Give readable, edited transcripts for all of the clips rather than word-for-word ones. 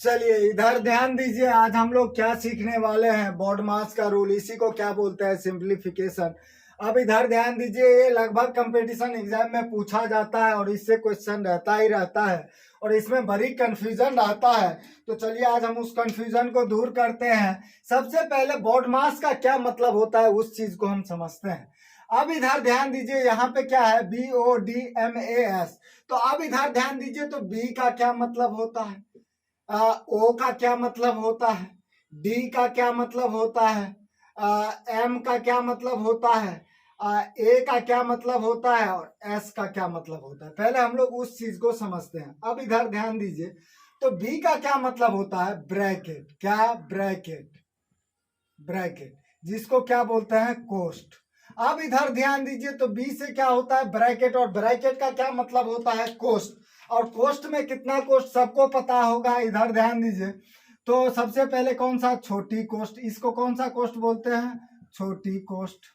चलिए इधर ध्यान दीजिए, आज हम लोग क्या सीखने वाले हैं। बॉडमास का रूल, इसी को क्या बोलते हैं, सिंप्लीफिकेशन। अब इधर ध्यान दीजिए, ये लगभग कंपटीशन एग्जाम में पूछा जाता है और इससे क्वेश्चन रहता ही रहता है और इसमें बड़ी कंफ्यूजन रहता है। तो चलिए आज हम उस कंफ्यूजन को दूर करते हैं। सबसे पहले बॉडमास का क्या मतलब होता है उस चीज को हम समझते हैं। अब इधर ध्यान दीजिए, यहाँ पे क्या है, BODMAS। तो अब इधर ध्यान दीजिए, तो बी का क्या मतलब होता है, ओ का क्या मतलब होता है, डी का क्या मतलब होता है, एम का क्या मतलब होता है, ए का क्या मतलब होता है और एस का क्या मतलब होता है। पहले हम लोग उस चीज को समझते हैं। अब इधर ध्यान दीजिए, तो बी का क्या मतलब होता है, ब्रैकेट। क्या, ब्रैकेट, ब्रैकेट जिसको क्या बोलते हैं, कोस्ट। अब इधर ध्यान दीजिए, तो बी से क्या होता है, ब्रैकेट, और ब्रैकेट का क्या मतलब होता है, कोस्ट। और कोस्ट में कितना कोस्ट सबको पता होगा। इधर ध्यान दीजिए, तो सबसे पहले कौन सा, छोटी कोस्ट। इसको कौन सा कोस्ट बोलते हैं, छोटी कोस्ट,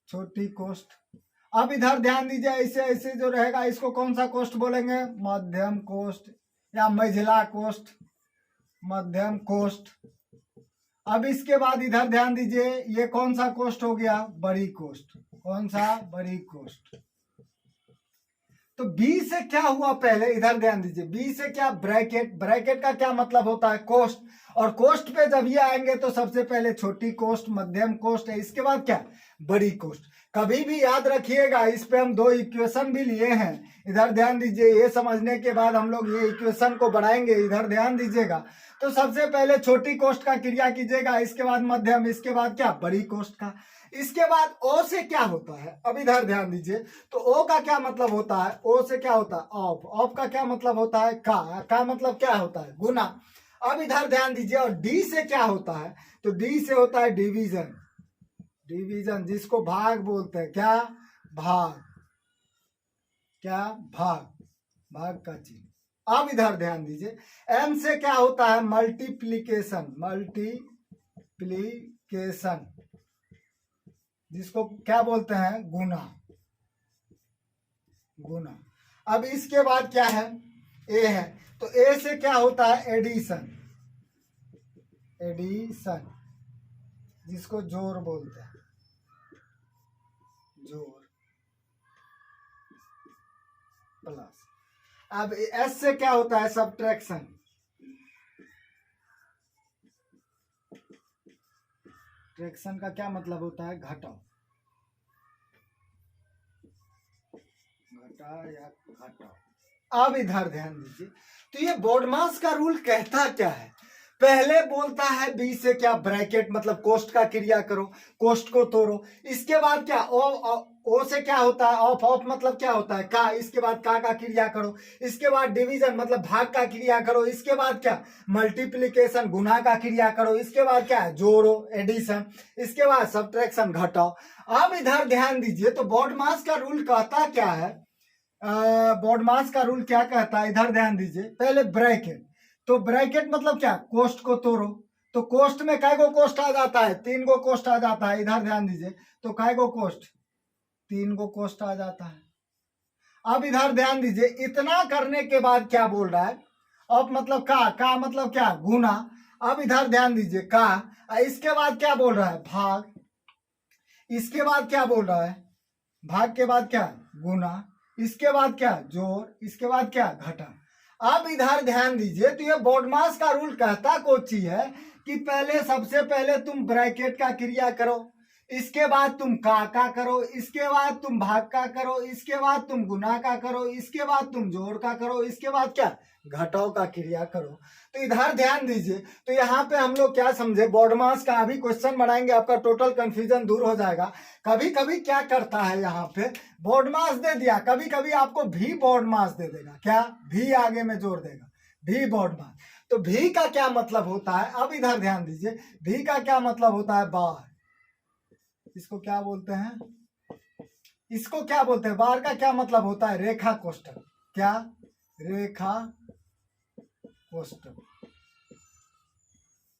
छोटी कोस्ट। अब इधर ध्यान दीजिए, ऐसे ऐसे जो रहेगा इसको कौन सा कोस्ट बोलेंगे, मध्यम कोस्ट या मझिला कोस्ट, मध्यम कोस्ट। अब इसके बाद इधर ध्यान दीजिए, ये कौन सा कोस्ट हो गया, बड़ी कोस्ट। कौन सा, बड़ी कोस्ट। तो बी से क्या हुआ, पहले इधर ध्यान दीजिए, बी से क्या, ब्रैकेट। ब्रैकेट का क्या मतलब होता है, कोस्ट। और कोस्ट पे जब ये आएंगे तो सबसे पहले छोटी कोस्ट, मध्यम कोस्ट है, इसके बाद क्या, बड़ी कोस्ट। कभी भी याद रखिएगा, इस पे हम दो इक्वेशन भी लिए हैं। इधर ध्यान दीजिए, ये समझने के बाद हम लोग ये इक्वेशन को बढ़ाएंगे। इधर ध्यान दीजिएगा, तो सबसे पहले छोटी कोस्ट का क्रिया कीजिएगा, इसके बाद मध्यम, इसके बाद क्या, बड़ी कोस्ट का। इसके बाद ओ से क्या होता है, अब इधर ध्यान दीजिए, तो ओ का क्या मतलब होता है, ओ से क्या होता है, ऑफ। ऑफ का क्या मतलब होता है, का मतलब क्या होता है, गुना। अब इधर ध्यान दीजिए, और डी से क्या होता है, तो डी से होता है डिवीजन। डिवीजन जिसको भाग बोलते हैं, क्या, भाग, क्या, भाग, भाग का चिन्ह। अब इधर ध्यान दीजिए, एम से क्या होता है, मल्टीप्लीकेशन, मल्टीप्लीकेशन जिसको क्या बोलते हैं, गुना, गुना। अब इसके बाद क्या है, ए है, तो ए से क्या होता है, एडिशन, एडिशन जिसको जोड़ बोलते हैं, जोड़, प्लस। अब एस से क्या होता है, सब्ट्रैक्शन, सब्ट्रैक्शन का क्या मतलब होता है, घटाओ, घटा या घटाओ। अब इधर ध्यान दीजिए, तो ये बॉडमास का रूल कहता क्या है, पहले बोलता है बी से क्या, ब्रैकेट मतलब कोष्ट का क्रिया करो, कोष्ट को तोड़ो। इसके बाद क्या, ओ से क्या होता है, ऑफ। ऑफ मतलब क्या होता है, का। इसके बाद का क्रिया करो। इसके बाद डिवीजन मतलब भाग का क्रिया करो। इसके बाद क्या, मल्टीप्लीकेशन गुना का क्रिया करो। इसके बाद क्या है, जोड़ो, एडिशन। इसके बाद सब्ट्रैक्शन, घटाओ। अब इधर ध्यान दीजिए, तो बॉडमास का रूल कहता क्या है, बॉडमास का रूल क्या कहता है, इधर ध्यान दीजिए, पहले ब्रैकेट। तो ब्रैकेट मतलब क्या, कोष्ट को तोड़ो। तो कोष्ट में काय गो कोष्ट आ जाता है, 3 गो कोष्ट आ जाता है। इधर ध्यान दीजिए, तो काय गो कोष्ट, 3 गो कोष्ट आ जाता है। अब इधर ध्यान दीजिए, इतना करने के बाद क्या बोल रहा है, अब मतलब का मतलब क्या, गुना। अब इधर ध्यान दीजिए, का। इसके बाद क्या बोल रहा है, भाग। इसके बाद क्या बोल रहा है, भाग के बाद क्या, गुना। इसके बाद क्या, जोड़। इसके बाद क्या, घटा। अब इधर ध्यान दीजिए, तो ये बॉडमास का रूल कहता कोची है कि पहले, सबसे पहले तुम ब्रैकेट का क्रिया करो, इसके बाद तुम का करो, इसके बाद तुम भाग का करो, इसके बाद तुम गुना का करो, इसके बाद तुम जोड़ का करो, इसके बाद क्या, घटाओ का क्रिया करो। तो इधर ध्यान दीजिए, तो यहाँ पे हम लोग क्या समझे, बॉडमास का अभी क्वेश्चन बनाएंगे, आपका टोटल कंफ्यूजन दूर हो जाएगा। कभी कभी क्या करता है, यहाँ पे बॉडमास दे दिया, कभी कभी आपको भी बॉडमास दे देगा, क्या, भी आगे में जोड़ देगा, भी बॉडमास। तो भी का क्या मतलब होता है, अब इधर ध्यान दीजिए, भी का क्या मतलब होता है, बार। इसको क्या बोलते हैं, इसको क्या बोलते हैं, बार का क्या मतलब होता है, रेखा कोष्ठक। क्या, रेखा कोष्ठक।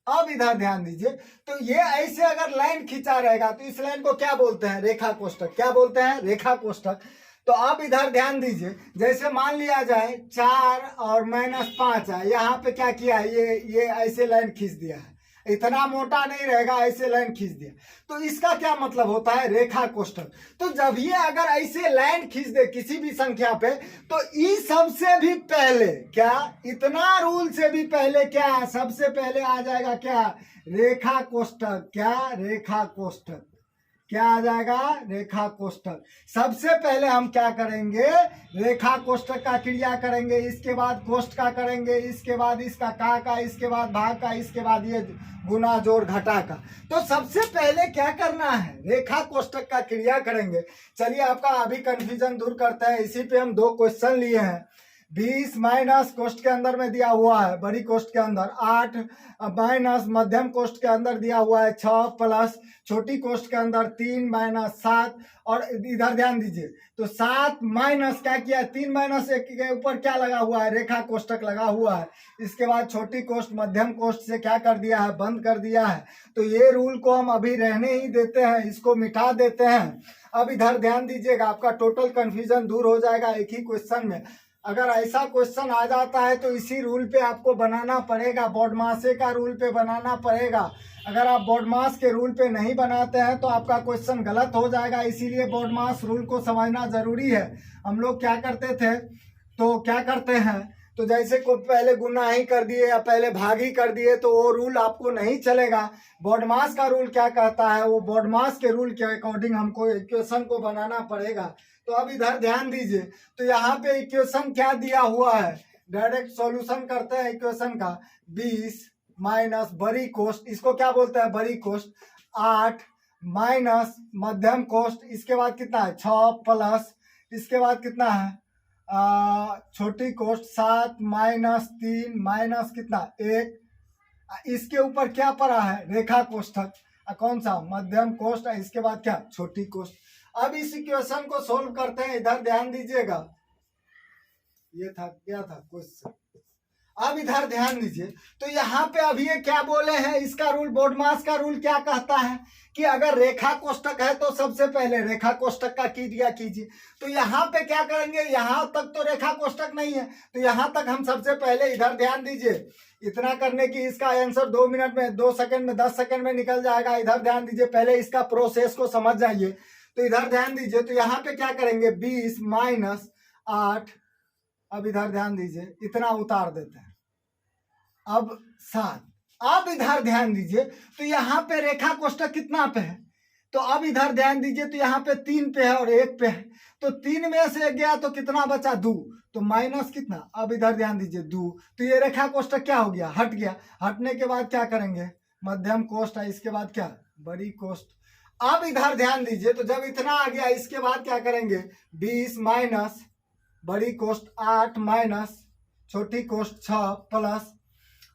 अब इधर ध्यान दीजिए, तो ये ऐसे अगर लाइन खींचा रहेगा तो इस लाइन को क्या बोलते हैं, रेखा कोष्ठक। क्या बोलते हैं, रेखा कोष्ठक। तो अब इधर ध्यान दीजिए, जैसे मान लिया जाए 4 और -5 है, यहाँ पे क्या किया है, ये ऐसे लाइन खींच दिया है, इतना मोटा नहीं रहेगा, ऐसे लाइन खींच दिया। तो इसका क्या मतलब होता है, रेखा कोष्ठक। तो जब ये अगर ऐसे लाइन खींच दे किसी भी संख्या पे, तो ई सबसे भी पहले क्या, इतना रूल से भी पहले क्या, सबसे पहले आ जाएगा क्या, रेखा कोष्ठक। क्या, रेखा कोष्ठक। क्या आ जाएगा, रेखा कोष्ठक। सबसे पहले हम क्या करेंगे, रेखा कोष्ठक का क्रिया करेंगे, इसके बाद कोष्ठ का करेंगे, इसके बाद इसका का, इसके बाद भाग का, इसके बाद ये गुना जोड़ घटा का। तो सबसे पहले क्या करना है, रेखा कोष्ठक का क्रिया करेंगे। चलिए आपका अभी कंफ्यूजन दूर करते हैं, इसी पे हम 2 क्वेश्चन लिए हैं। 20 माइनस कोष्ठ के अंदर में दिया हुआ है, बड़ी कोष्ठ के अंदर 8 माइनस मध्यम कोष्ठ के अंदर दिया हुआ है 6 प्लस छोटी कोष्ठ के अंदर 3 माइनस 7। और इधर ध्यान दीजिए, तो 7 माइनस क्या किया, 3 माइनस 1 के ऊपर क्या लगा हुआ है, रेखा कोष्ठक लगा हुआ है। इसके बाद छोटी कोष्ठ मध्यम कोष्ठ से क्या कर दिया है, बंद कर दिया है। तो ये रूल को हम अभी रहने ही देते हैं, इसको मिटा देते हैं। अब इधर ध्यान दीजिएगा, आपका टोटल कंफ्यूजन दूर हो जाएगा एक ही क्वेश्चन में। अगर ऐसा क्वेश्चन आ जाता है तो इसी रूल पे आपको बनाना पड़ेगा, बॉडमासे का रूल पे बनाना पड़ेगा। अगर आप बॉडमास के रूल पे नहीं बनाते हैं तो आपका क्वेश्चन गलत हो जाएगा, इसीलिए बॉडमास रूल को समझना जरूरी है। हम लोग क्या करते थे, तो क्या करते हैं, तो जैसे को पहले गुना ही कर दिए या पहले भाग ही कर दिए तो वो रूल आपको नहीं चलेगा। बॉडमास का रूल क्या कहता है, वो बॉडमास के रूल के अकॉर्डिंग हमको इक्वेशन को बनाना पड़ेगा। तो अब इधर ध्यान दीजिए, तो यहाँ पे इक्वेशन क्या दिया हुआ है, डायरेक्ट सॉल्यूशन करते हैं इक्वेशन का। 20 माइनस बड़ी कोष्ठ, इसको क्या बोलते हैं, बड़ी कोष्ठ 8 माइनस मध्यम कोष्ठ, इसके बाद कितना है 6 प्लस इसके बाद कितना है छोटी कोष्ठ 7 माइनस 3 माइनस कितना 1, इसके ऊपर क्या पड़ा है, रेखा कोष्ठक, कौन सा, मध्यम कोष्ठ, इसके बाद क्या, छोटी कोष्ठ। अब इस इक्वेशन को सोल्व करते हैं, इधर ध्यान दीजिएगा, ये था क्या था क्वेश्चन। अब इधर ध्यान दीजिए, तो यहाँ पे अभी ये क्या बोले हैं, इसका रूल, बॉडमास का रूल क्या कहता है कि अगर रेखा कोष्ठक है तो सबसे पहले रेखा कोष्ठक का क्रिया कीजिए। तो यहाँ पे क्या करेंगे, यहाँ तक तो रेखा कोष्ठक नहीं है, तो यहाँ तक हम सबसे पहले, इधर ध्यान दीजिए, इतना करने की इसका आंसर 2 मिनट में, 2 सेकंड में, 10 सेकंड में निकल जाएगा। इधर ध्यान दीजिए, पहले इसका प्रोसेस को समझ जाइए। तो इधर ध्यान दीजिए, तो यहाँ पे क्या करेंगे, 20 माइनस 8, अब इधर ध्यान दीजिए, इतना उतार देते हैं, अब 7। अब इधर ध्यान दीजिए, तो यहाँ पे रेखा कोष्ठक कितना पे है, तो अब इधर ध्यान दीजिए, तो यहाँ पे 3 पे है और 1 पे है, तो 3 में से 1 गया तो कितना बचा, 2, तो माइनस कितना, अब इधर ध्यान दीजिए 2, तो ये रेखा कोष्ठक क्या हो गया, हट गया। हटने के बाद क्या करेंगे, मध्यम कोष्ठ है, इसके बाद क्या, बड़ी कोष्ठ। अब इधर ध्यान दीजिए, तो जब इतना आ गया, इसके बाद क्या करेंगे, 20 माइनस बड़ी कोष्ठ 8 माइनस छोटी कोष्ठ 6 प्लस।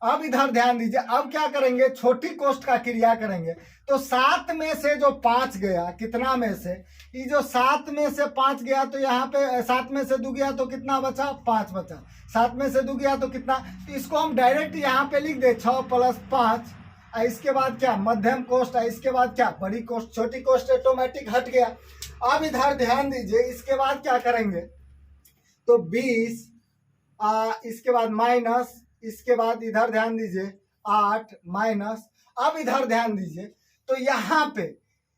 अब इधर ध्यान दीजिए, अब क्या करेंगे, छोटी कोष्ठ का क्रिया करेंगे। तो 7 में से जो 5 गया, कितना में से, ये जो 7 में से 5 गया, तो यहाँ पे 7 में से 2 गया तो कितना बचा, 5 बचा। 7 में से 2 गया तो कितना, तो इसको हम डायरेक्ट यहाँ पे लिख दे 6 प्लस 5, इसके बाद क्या, मध्यम कोष्ठ, इसके बाद क्या, बड़ी कोष्ठ, छोटी कोष्ठ ऑटोमेटिक हट गया। अब इधर ध्यान दीजिए, इसके बाद क्या करेंगे, तो 20 इसके बाद माइनस, इसके बाद इधर ध्यान दीजिए 8 माइनस। अब इधर ध्यान दीजिए, तो यहाँ पे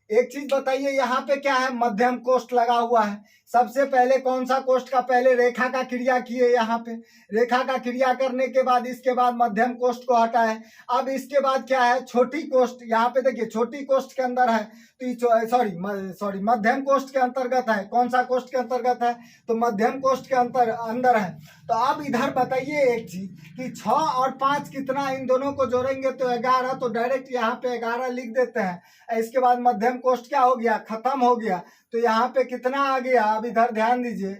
एक चीज बताइए, यहाँ पे क्या है, मध्यम कोष्ठ लगा हुआ है। सबसे पहले कौन सा कोष्ठ का, पहले रेखा का क्रिया किए, यहाँ पे रेखा का क्रिया करने के बाद इसके बाद मध्यम कोष्ठ को हटाए। अब इसके बाद क्या है, छोटी कोष्ठ, यहाँ पे देखिए छोटी कोष्ठ के अंदर है, तो सॉरी मध्यम कोष्ठ के अंतर्गत है। कौन सा कोष्ठ के अंतर्गत है, तो मध्यम कोष्ठ के अंदर है। तो अब इधर बताइए एक चीज कि 6 और 5 कितना, इन दोनों को जोड़ेंगे तो 11, तो डायरेक्ट यहाँ पे 11 लिख देते हैं। इसके बाद मध्यम कोष्ठ क्या हो गया, खत्म हो गया, तो यहाँ पे कितना आ गया। अब इधर ध्यान दीजिए,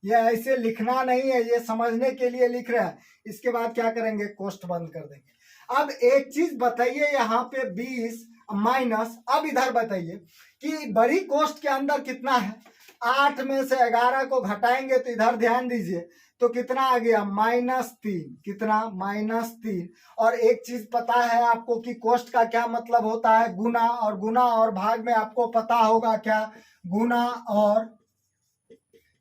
ये ऐसे लिखना नहीं है, ये समझने के लिए लिख रहा है। इसके बाद क्या करेंगे, कोष्ठ बंद कर देंगे। अब एक चीज बताइए, यहाँ पे 20 माइनस, अब इधर बताइए कि बड़ी कोष्ठ के अंदर कितना है, 8 में से 11 को घटाएंगे तो इधर ध्यान दीजिए, तो कितना आ गया, -3, कितना, -3। और एक चीज पता है आपको कि कोष्ठ का क्या मतलब होता है, गुना, और गुना और भाग में आपको पता होगा क्या, गुना और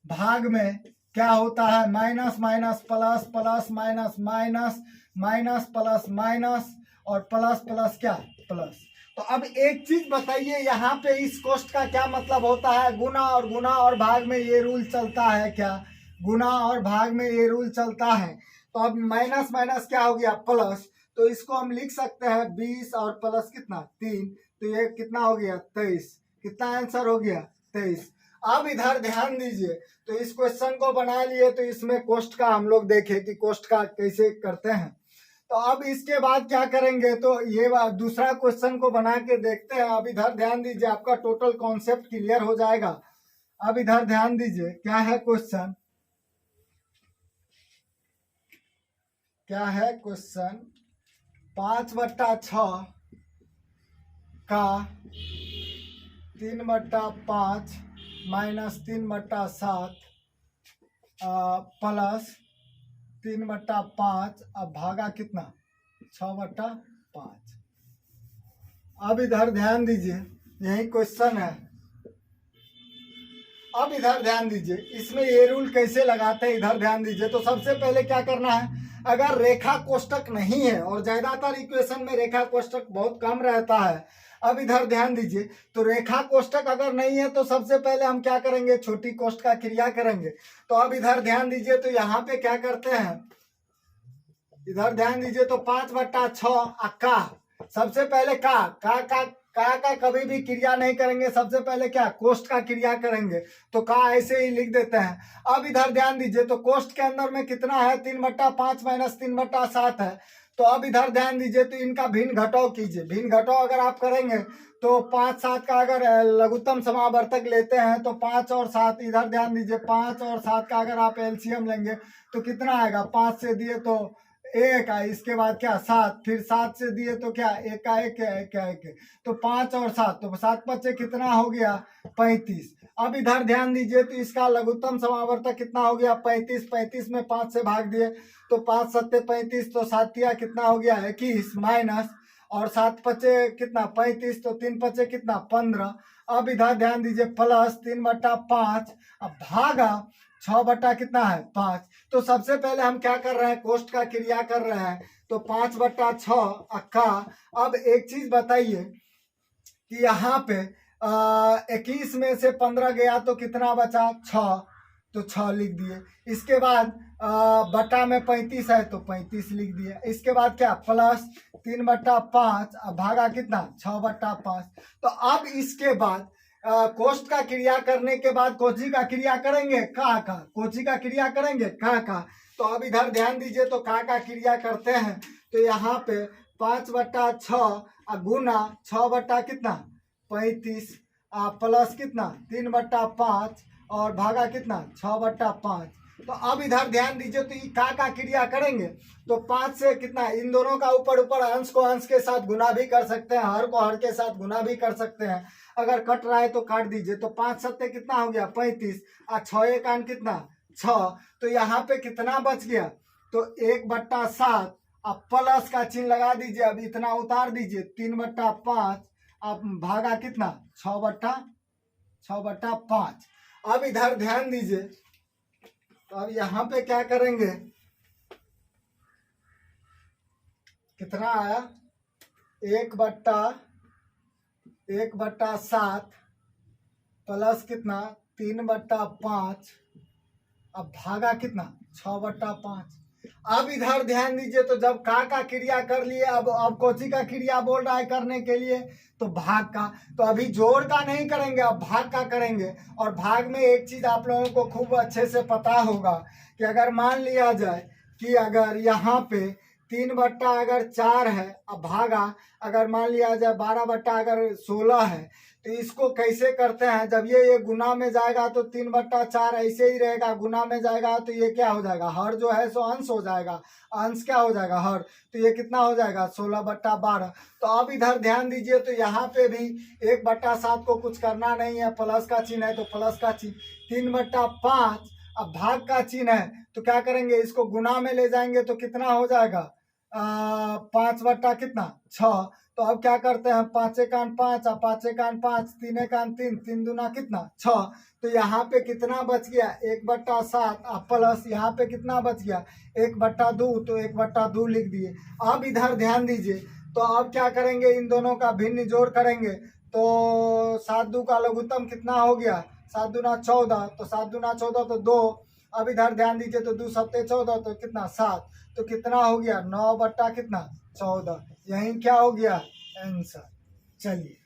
भाग में क्या होता है, minus minus plus, plus minus minus, minus plus minus, और प्लस प्लस क्या, प्लस। तो अब एक चीज बताइए, यहाँ पे इस कोष्ट का क्या मतलब होता है, गुना, और गुना और भाग में ये रूल चलता है क्या, गुना और भाग में ये रूल चलता है। तो अब माइनस माइनस क्या हो गया, प्लस। तो इसको हम लिख सकते हैं 20 और प्लस कितना 3, तो ये कितना हो गया 23। कितना आंसर हो गया 23। अब इधर ध्यान दीजिए, तो इस क्वेश्चन को बना लिए, तो इसमें कोष्ट का हम लोग देखें कि कोष्ट का कैसे करते हैं। तो अब इसके बाद क्या करेंगे, तो ये दूसरा क्वेश्चन को बना के देखते हैं। अब इधर ध्यान दीजिए, आपका टोटल कॉन्सेप्ट क्लियर हो जाएगा। अब इधर ध्यान दीजिए, क्या है क्वेश्चन, क्या है क्वेश्चन, 5/6 का 3/5 माइनस 3/7 प्लस 3/5, अब भागा कितना 6/5। अब इधर ध्यान दीजिए, यही क्वेश्चन है। अब इधर ध्यान दीजिए, इसमें ये रूल कैसे लगाते हैं, इधर ध्यान दीजिए। तो सबसे पहले क्या करना है, अगर रेखा कोष्टक नहीं है, और ज्यादातर इक्वेशन में रेखा कोष्टक बहुत कम रहता है। अब इधर ध्यान दीजिए, तो रेखा कोष्टक अगर नहीं है तो सबसे पहले हम क्या करेंगे, छोटी कोष्ट का क्रिया करेंगे। तो अब इधर ध्यान दीजिए, तो यहाँ पे क्या करते हैं, इधर ध्यान दीजिए, तो 5/6 का, सबसे पहले का कभी भी क्रिया नहीं करेंगे, सबसे पहले क्या कोष्ट का क्रिया करेंगे। तो का ऐसे ही लिख देते हैं। अब इधर ध्यान दीजिए, तो कोष्ट के अंदर में कितना है, 3/5 माइनस 3/7 है। तो अब इधर ध्यान दीजिए, तो इनका भिन्न घटाव कीजिए। भिन्न घटाव अगर आप करेंगे तो 5 7 का अगर लघुत्तम समावर्तक लेते हैं तो 5 और 7, इधर ध्यान दीजिए 5 और 7 का अगर आप एलसीएम लेंगे तो कितना आएगा, 5 से दिए तो एक है, इसके बाद क्या 7, फिर 7 से दिए तो क्या एक का एक है, एक का एक है। तो 5 और 7, तो 7 बच्चे कितना हो गया 35। अब इधर ध्यान दीजिए, तो इसका लघुत्तम समावर्तक कितना हो गया 35। 35 में 5 से भाग दिए तो 5 7 35, तो 7 कितना हो गया 21, माइनस, और 7 बचे कितना 35, तो 3 बचे कितना 15। अब इधर ध्यान दीजिए, प्लस 3/5, अब भागा 6 कितना है 5। तो सबसे पहले हम क्या कर रहे हैं, कोष्ट का क्रिया कर रहे हैं। तो 5/6 का। अब एक चीज बताइए कि यहाँ पे 21 में से 15 गया तो कितना बचा 6, तो 6 लिख दिए। इसके बाद बटा में 35 है तो 35 लिख दिए। इसके बाद क्या प्लस 3/5, अब भागा कितना 6/5। तो अब इसके बाद कोष्ट का क्रिया करने के बाद कोची का क्रिया करेंगे का, कोची का क्रिया करेंगे का। तो अब इधर ध्यान दीजिए, तो का क्रिया करते हैं। तो यहाँ पे 5/6 गुना 6 कितना 35, प्लस कितना 3/5 और भागा कितना 6/5। तो अब इधर ध्यान दीजिए, तो ये का क्रिया करेंगे तो 5 से कितना, इन दोनों का ऊपर ऊपर अंश को अंश के साथ गुना भी कर सकते हैं, हर को हर के साथ गुना भी कर सकते हैं। अगर कट रहा है तो काट दीजिए। तो 5 7 कितना हो गया 35, और 6 1 कितना 6। तो यहाँ पे कितना बच गया, तो 1/7, अब प्लस का चिन्ह लगा दीजिए। अब इतना उतार दीजिए 3/5, अब भागा कितना 6/5। अब इधर ध्यान दीजिए, तो अब यहाँ पे क्या करेंगे, कितना आया 1/7 प्लस कितना 3/5, अब भागा कितना 6/5। अब इधर ध्यान दीजिए, तो जब का क्रिया कर लिए, अब कोची का क्रिया बोल रहा है करने के लिए, तो भाग का। तो अभी जोड़ का नहीं करेंगे, अब भाग का करेंगे। और भाग में एक चीज आप लोगों को खूब अच्छे से पता होगा कि अगर मान लिया जाए कि अगर यहाँ पे 3/4 है, अब भागा अगर मान लिया जाए 12/16 है, तो इसको कैसे करते हैं, जब ये गुना में जाएगा तो 3/4 ऐसे ही रहेगा, गुना में जाएगा तो ये क्या हो जाएगा, हर जो है सो अंश हो जाएगा, अंश क्या हो जाएगा हर, तो ये कितना हो जाएगा 16/12। तो अब इधर ध्यान दीजिए, तो यहाँ पे भी 1/7 को कुछ करना नहीं है, प्लस का चिन्ह है तो प्लस का चिन्ह, 3/5, अब भाग का चिन्ह है तो क्या करेंगे, इसको गुना में ले जाएंगे तो कितना हो जाएगा 5 कितना 6। तो अब क्या करते हैं, 5 1 5, 5 1 5, 3 1 3, 3 दूना कितना 6। तो तो यहाँ पे कितना बच गया 1/7, अब प्लस यहाँ पे कितना बच गया 1/2, तो 1/2 लिख दिए। अब इधर ध्यान दीजिए, तो अब क्या करेंगे, इन दोनों का भिन्न जोड़ करेंगे तो 7 2 का लघुत्तम कितना हो गया 7 दूना 14, तो 7 दूना 14 तो 2। अब इधर ध्यान दीजिए, तो 2 7 14, तो कितना 7, तो कितना हो गया 9 बट्टा कितना 14। यही क्या हो गया आंसर। चलिए